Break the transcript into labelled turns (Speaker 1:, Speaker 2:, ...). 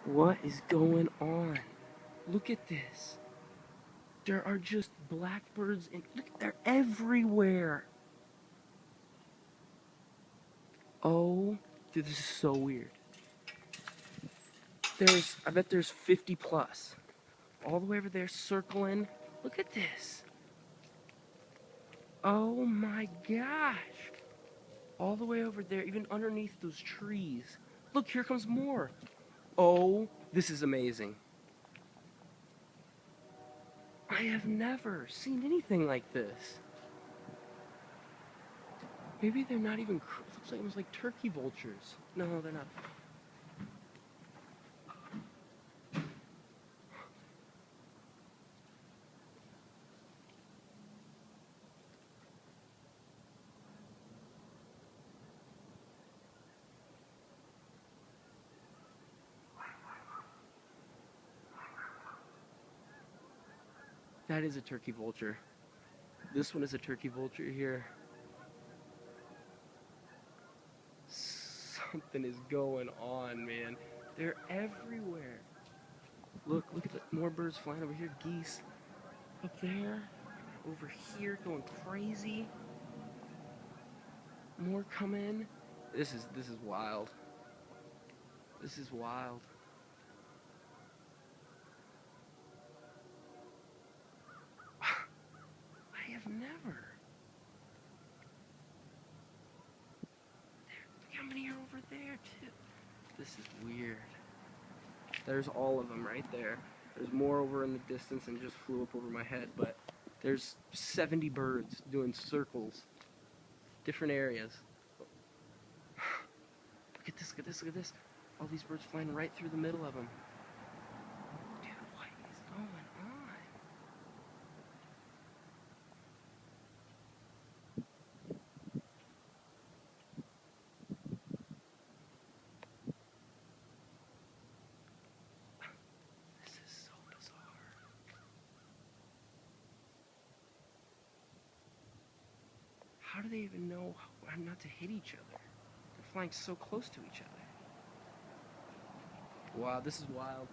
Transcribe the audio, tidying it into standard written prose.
Speaker 1: What is going on? Look at this. There are just blackbirds and look, they're everywhere. Oh, dude, this is so weird. I bet there's 50 plus. All the way over there circling. Look at this. Oh my gosh. All the way over there, even underneath those trees. Look, here comes more. Oh, this is amazing. I have never seen anything like this. Maybe they're not even, looks like almost like turkey vultures. No, they're not. That is a turkey vulture. This one is a turkey vulture here. Something is going on, man. They're everywhere. Look at the more birds flying over here. Geese up there, over here, going crazy. More coming. This is wild. This is wild. I have never. Look how many are over there too. This is weird. There's all of them right there. There's more over in the distance and just flew up over my head, but there's 70 birds doing circles, different areas. Look at this, look at this, look at this. All these birds flying right through the middle of them. Dude, what is going on? This is so bizarre. How do they even know not to hit each other? They're flying so close to each other. Wow, this is wild.